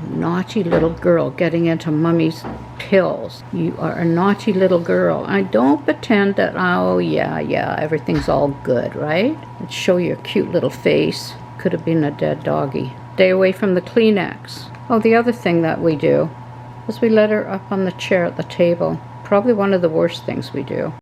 Naughty little girl getting into Mummy's pills. You are a naughty little girl. I don't pretend that, oh yeah, everything's all good, right? Let's show your cute little face. Could have been a dead doggy. Stay away from the Kleenex. Oh, the other thing that we do is we let her up on the chair at the table. Probably one of the worst things we do.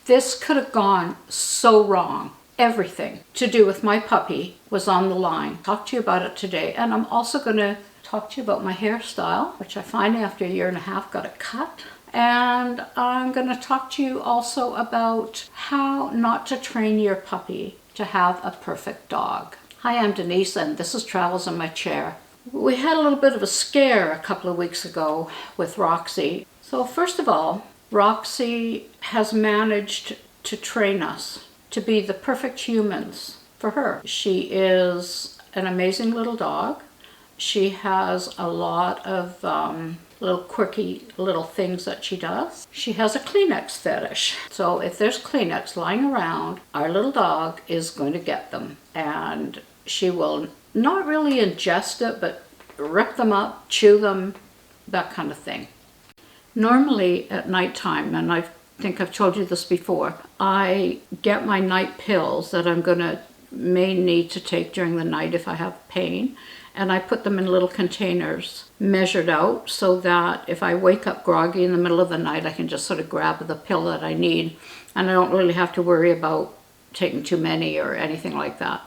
This could have gone so wrong. Everything to do with my puppy was on the line. Talk to you about it today. And I'm also going to talk to you about my hairstyle, which I finally, after a year and a half, got it cut. And I'm going to talk to you also about how not to train your puppy to have a perfect dog. Hi, I'm Denise, and this is Travels in My Chair. We had a little bit of a scare a couple of weeks ago with Roxie. So first of all, Roxie has managed to train us to be the perfect humans for her. She is an amazing little dog. She has a lot of little quirky little things that she does. She has a Kleenex fetish. So if there's Kleenex lying around, our little dog is going to get them. And she will not really ingest it, but rip them up, chew them, that kind of thing. Normally at nighttime, and I think I've told you this before, I get my night pills that may need to take during the night if I have pain, and I put them in little containers measured out so that if I wake up groggy in the middle of the night, I can just sort of grab the pill that I need, and I don't really have to worry about taking too many or anything like that.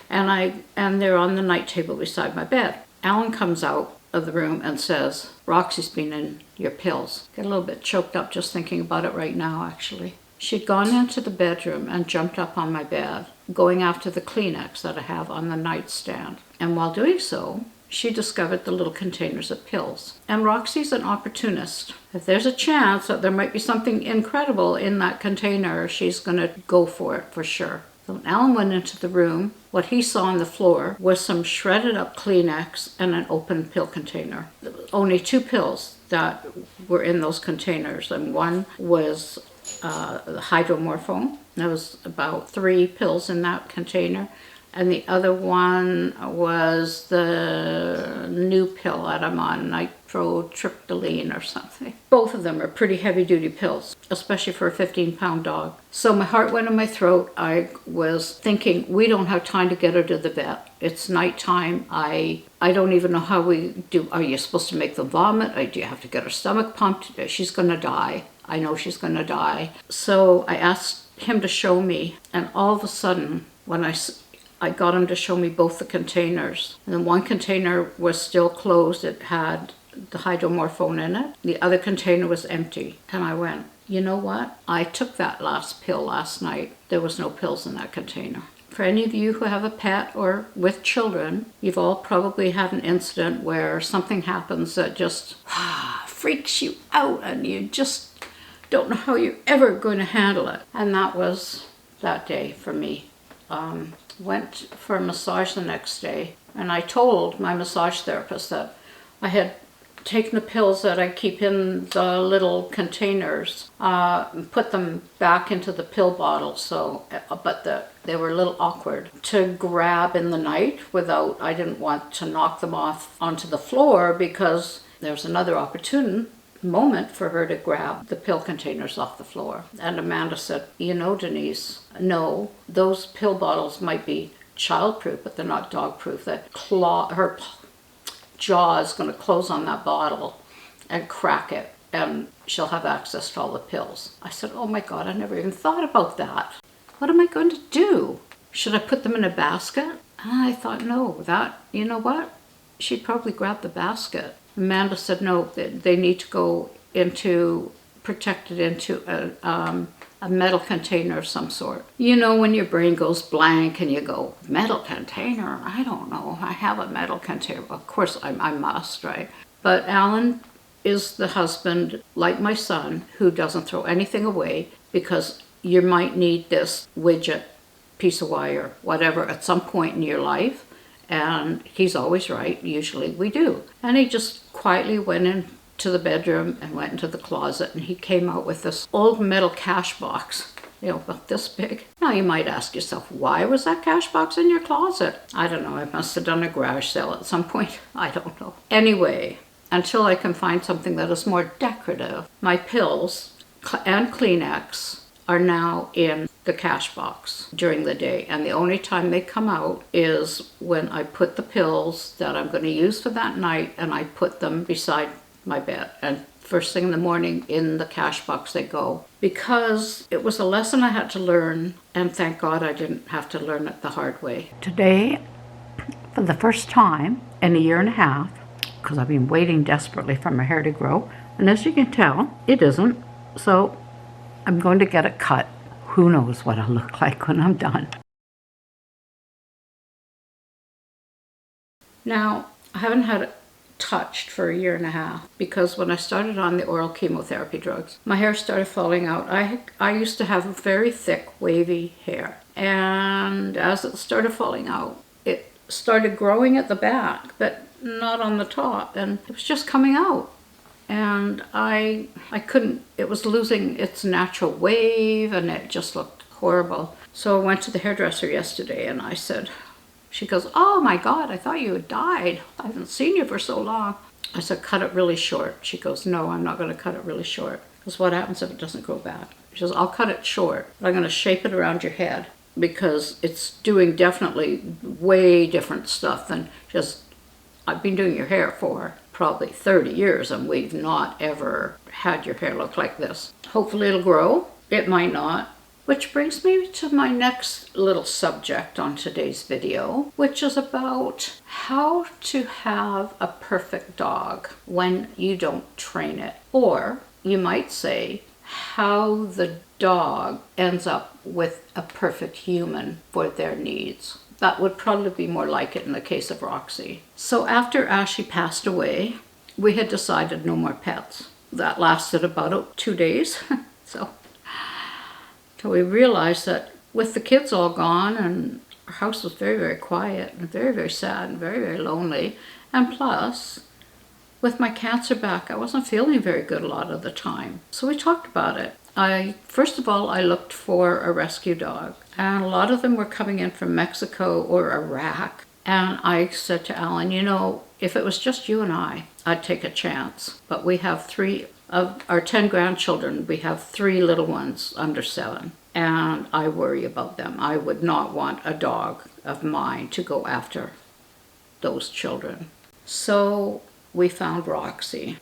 And they're on the night table beside my bed. Alan comes out of the room and says, Roxie's been in your pills. Get a little bit choked up just thinking about it right now, actually. She'd gone into the bedroom and jumped up on my bed, going after the Kleenex that I have on the nightstand. And while doing so, she discovered the little containers of pills. And Roxie's an opportunist. If there's a chance that there might be something incredible in that container, she's going to go for it for sure. So when Alan went into the room, what he saw on the floor was some shredded up Kleenex and an open pill container. There were only 2 pills that were in those containers, and one was the hydromorphone. There was about 3 pills in that container, and the other one was the new pill that I'm on, nitrotryptyline or something. Both of them are pretty heavy-duty pills, especially for a 15-pound dog. So my heart went in my throat. I was thinking, we don't have time to get her to the vet. It's nighttime. I don't even know how we do. Are you supposed to make them vomit? Do you have to get her stomach pumped? She's going to die. I know she's going to die. So I asked him to show me, and all of a sudden, when I got him to show me both the containers. And then one container was still closed. It had the hydromorphone in it. The other container was empty. And I went, you know what? I took that last pill last night. There was no pills in that container. For any of you who have a pet or with children, you've all probably had an incident where something happens that just freaks you out and you just don't know how you're ever going to handle it. And that was that day for me. Went for a massage the next day, and I told my massage therapist that I had taken the pills that I keep in the little containers, and put them back into the pill bottle. But they were a little awkward to grab in the night I didn't want to knock them off onto the floor because there's another opportune moment for her to grab the pill containers off the floor. And Amanda said, you know, Denise, no, those pill bottles might be child-proof, but they're not dog-proof. Her jaw is going to close on that bottle and crack it, and she'll have access to all the pills. I said, oh my God, I never even thought about that. What am I going to do? Should I put them in a basket? And I thought, no, you know what? She'd probably grab the basket. Amanda said, no, they need to go protected into a metal container of some sort. You know, when your brain goes blank and you go, metal container? I don't know. I have a metal container. Of course, I must, right? But Alan is the husband, like my son, who doesn't throw anything away because you might need this widget, piece of wire, whatever, at some point in your life. And he's always right. Usually we do. And he just quietly went into the bedroom and went into the closet, and he came out with this old metal cash box. about this big. Now you might ask yourself, why was that cash box in your closet? I don't know, I must have done a garage sale at some point. I don't know. Anyway, until I can find something that is more decorative, my pills and Kleenex are now in the cash box during the day, and the only time they come out is when I put the pills that I'm going to use for that night and I put them beside my bed, and first thing in the morning in the cash box they go, because it was a lesson I had to learn, and thank God I didn't have to learn it the hard way. Today, for the first time in a year and a half, because I've been waiting desperately for my hair to grow, and as you can tell, it isn't, so I'm going to get it cut. Who knows what I'll look like when I'm done. Now, I haven't had it touched for a year and a half because when I started on the oral chemotherapy drugs, my hair started falling out. I used to have very thick, wavy hair. And as it started falling out, it started growing at the back, but not on the top. And it was just coming out. And I couldn't, it was losing its natural wave and it just looked horrible. So I went to the hairdresser yesterday and I said, she goes, oh my God, I thought you had died. I haven't seen you for so long. I said, cut it really short. She goes, no, I'm not going to cut it really short. Because what happens if it doesn't grow back? She says, I'll cut it short, but I'm going to shape it around your head because it's doing definitely way different stuff than just, I've been doing your hair for probably 30 years and we've not ever had your hair look like this. Hopefully it'll grow. It might not. Which brings me to my next little subject on today's video, which is about how to have a perfect dog when you don't train it. Or you might say how the dog ends up with a perfect human for their needs. That would probably be more like it in the case of Roxie. So after Ashley passed away, we had decided no more pets. That lasted about 2 days. So we realized that with the kids all gone and our house was very, very quiet and very, very sad and very, very lonely. And plus, with my cancer back, I wasn't feeling very good a lot of the time. So we talked about it. First of all, I looked for a rescue dog. And a lot of them were coming in from Mexico or Iraq. And I said to Alan, if it was just you and I'd take a chance. But we have 3 of our 10 grandchildren. We have 3 little ones under 7. And I worry about them. I would not want a dog of mine to go after those children. So we found Roxie.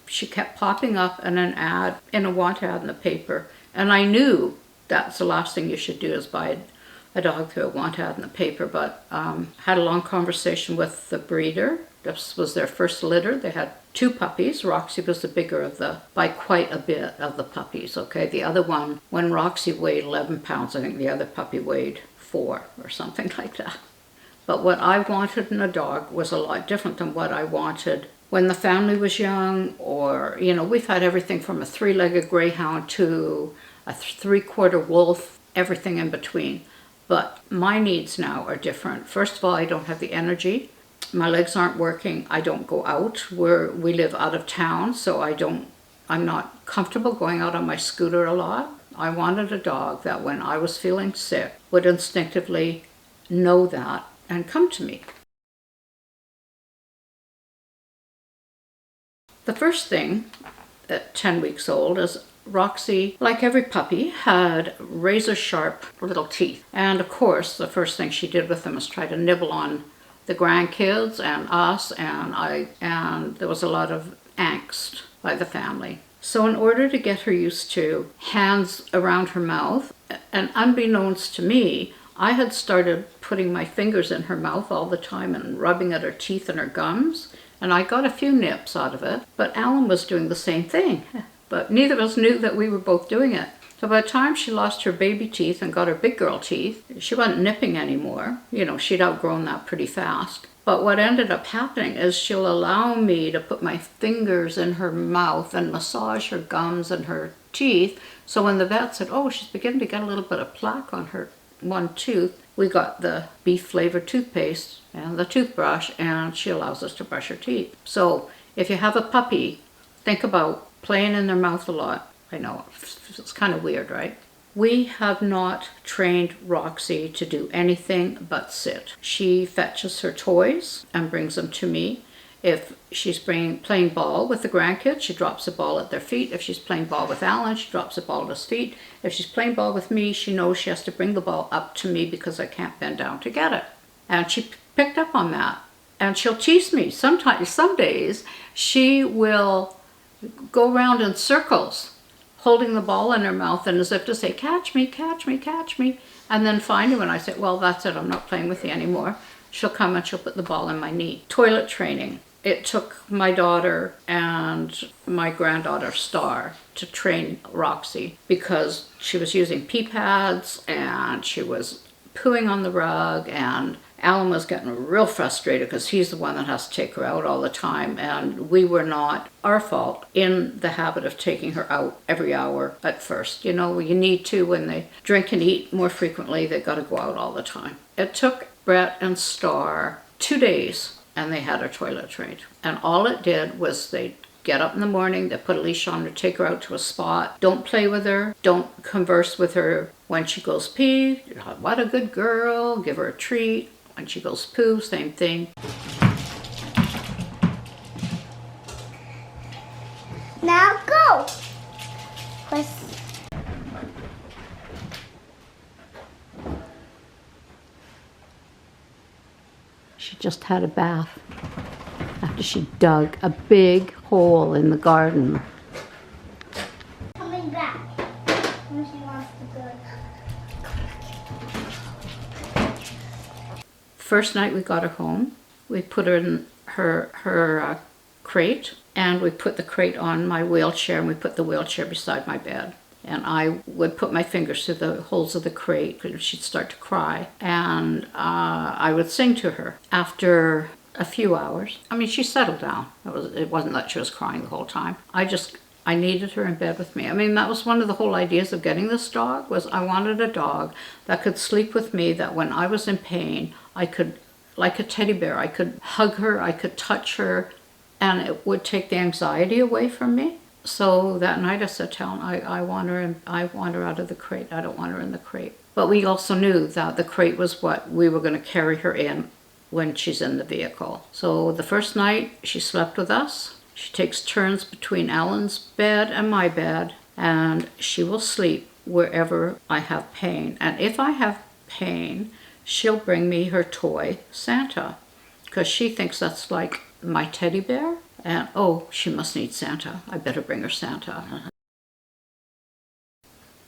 She kept popping up in an ad, in a want ad in the paper. And I knew that's the last thing you should do is buy a dog through a want ad in the paper, but had a long conversation with the breeder. This was their first litter. They had 2 puppies. Roxie was the bigger by quite a bit of the puppies, okay? The other one, when Roxie weighed 11 pounds, I think the other puppy weighed 4 or something like that. But what I wanted in a dog was a lot different than what I wanted when the family was young, or, we've had everything from a 3-legged greyhound to a 3/4 wolf, everything in between. But my needs now are different. First of all, I don't have the energy. My legs aren't working. I don't go out. We live out of town, so I'm not comfortable going out on my scooter a lot. I wanted a dog that when I was feeling sick would instinctively know that and come to me. The first thing at 10 weeks old is Roxie, like every puppy, had razor-sharp little teeth. And of course, the first thing she did with them was try to nibble on the grandkids and us, and there was a lot of angst by the family. So in order to get her used to hands around her mouth, and unbeknownst to me, I had started putting my fingers in her mouth all the time and rubbing at her teeth and her gums, and I got a few nips out of it, but Alan was doing the same thing. But neither of us knew that we were both doing it. So by the time she lost her baby teeth and got her big girl teeth, she wasn't nipping anymore. She'd outgrown that pretty fast. But what ended up happening is she'll allow me to put my fingers in her mouth and massage her gums and her teeth. So when the vet said, oh, she's beginning to get a little bit of plaque on her one tooth, we got the beef-flavored toothpaste and the toothbrush, and she allows us to brush her teeth. So if you have a puppy, think about playing in their mouth a lot. I know, it's kind of weird, right? We have not trained Roxie to do anything but sit. She fetches her toys and brings them to me. If she's playing ball with the grandkids, she drops a ball at their feet. If she's playing ball with Alan, she drops a ball at his feet. If she's playing ball with me, she knows she has to bring the ball up to me because I can't bend down to get it. And she picked up on that. And she'll tease me. Sometimes, some days, she will go around in circles, holding the ball in her mouth and as if to say, catch me, catch me, catch me. And then finally when I say, well, that's it, I'm not playing with you anymore, she'll come and she'll put the ball in my knee. Toilet training. It took my daughter and my granddaughter Star to train Roxie because she was using pee pads and she was pooing on the rug, and Alan was getting real frustrated because he's the one that has to take her out all the time, and we were not, our fault, in the habit of taking her out every hour at first. You know, you need to, when they drink and eat more frequently, they got to go out all the time. It took Brett and Star 2 days and they had her toilet trained. And all it did was they get up in the morning, they put a leash on her, take her out to a spot. Don't play with her. Don't converse with her when she goes pee. What a good girl. Give her a treat. When she goes poo, same thing. Now go. She just had a bath after she dug a big hole in the garden. Coming back when she wants to go. First night we got her home, we put her in her crate, and we put the crate on my wheelchair, and we put the wheelchair beside my bed. And I would put my fingers through the holes of the crate, and she'd start to cry. And I would sing to her. After a few hours, I mean, she settled down. It wasn't that she was crying the whole time. I needed her in bed with me. I mean, that was one of the whole ideas of getting this dog, was I wanted a dog that could sleep with me, that when I was in pain, I could, like a teddy bear, I could hug her, I could touch her, and it would take the anxiety away from me. So that night I said to Helen, I want her out of the crate. I don't want her in the crate. But we also knew that the crate was what we were going to carry her in when she's in the vehicle. So the first night she slept with us. She takes turns between Alan's bed and my bed, and she will sleep wherever I have pain. And if I have pain, she'll bring me her toy Santa, because she thinks that's like my teddy bear. And oh, she must need Santa. I better bring her Santa.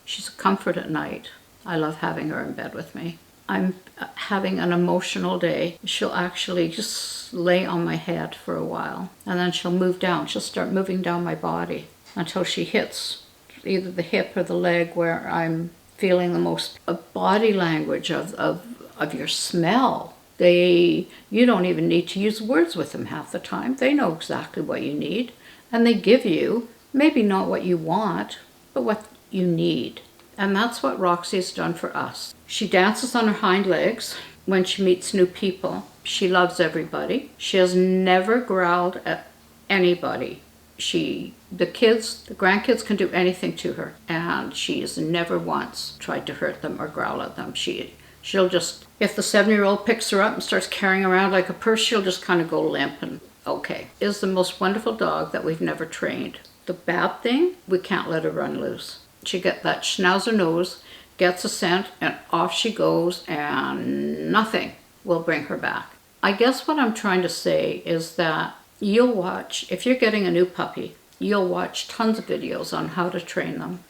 She's a comfort at night. I love having her in bed with me. I'm having an emotional day. She'll actually just lay on my head for a while, and then she'll move down. She'll start moving down my body until she hits either the hip or the leg, where I'm feeling the most body language of your smell. You don't even need to use words with them half the time. They know exactly what you need, and they give you, maybe not what you want, but what you need. And that's what Roxie's done for us. She dances on her hind legs when she meets new people. She loves everybody. She has never growled at anybody. The grandkids can do anything to her, and she has never once tried to hurt them or growl at them. She'll just, if the 7-year-old picks her up and starts carrying around like a purse, she'll just kind of go limp and okay. Is the most wonderful dog that we've never trained. The bad thing, we can't let her run loose. She gets that schnauzer nose, gets a scent, and off she goes, and nothing will bring her back. I guess what I'm trying to say is that you'll watch, if you're getting a new puppy, you'll watch tons of videos on how to train them.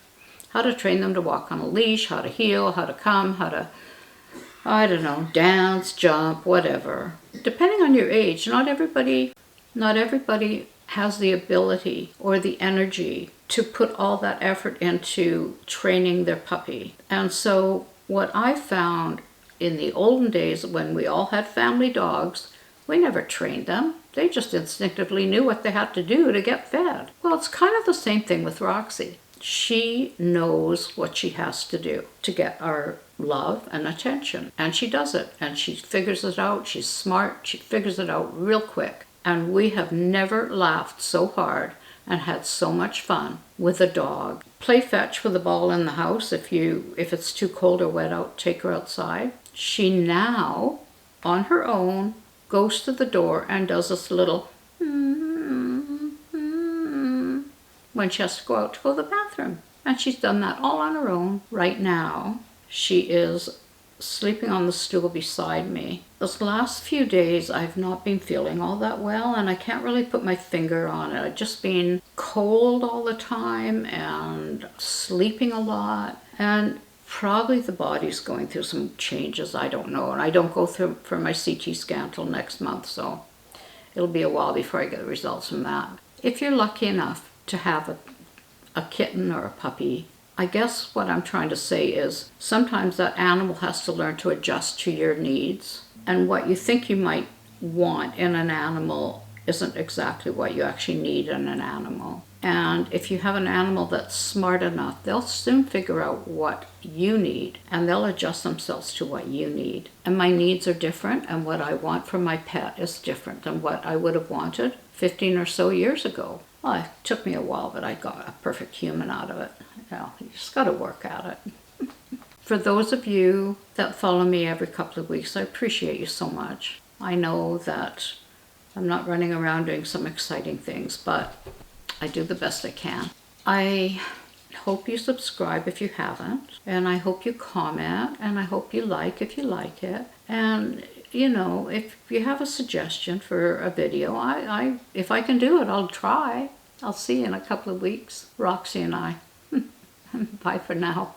How to train them to walk on a leash, how to heel, how to come, how to, I don't know, dance, jump, whatever. Depending on your age, not everybody has the ability or the energy to put all that effort into training their puppy. And so what I found in the olden days when we all had family dogs, we never trained them. They just instinctively knew what they had to do to get fed. Well, it's kind of the same thing with Roxie. She knows what she has to do to get our love and attention. And she does it. And she figures it out. She's smart. She figures it out real quick. And we have never laughed so hard and had so much fun with a dog. Play fetch with the ball in the house. If it's too cold or wet out, take her outside. She now, on her own, goes to the door and does this little when she has to go out to go to the bathroom. And she's done that all on her own. Right now, she is sleeping on the stool beside me. Those last few days, I've not been feeling all that well, and I can't really put my finger on it. I've just been cold all the time and sleeping a lot, and probably the body's going through some changes. I don't know, and I don't go through for my CT scan till next month, so it'll be a while before I get the results from that. If you're lucky enough to have a kitten or a puppy, I guess what I'm trying to say is sometimes that animal has to learn to adjust to your needs, and what you think you might want in an animal isn't exactly what you actually need in an animal. And if you have an animal that's smart enough, they'll soon figure out what you need, and they'll adjust themselves to what you need. And my needs are different, and what I want from my pet is different than what I would have wanted 15 or so years ago. Well, it took me a while, but I got a perfect human out of it. You just got to work at it. For those of you that follow me every couple of weeks, I appreciate you so much. I know that I'm not running around doing some exciting things, but I do the best I can. I hope you subscribe if you haven't, and I hope you comment, and I hope you like if you like it. And you know, if you have a suggestion for a video, if I can do it, I'll try. I'll see you in a couple of weeks. Roxie and I. Bye for now.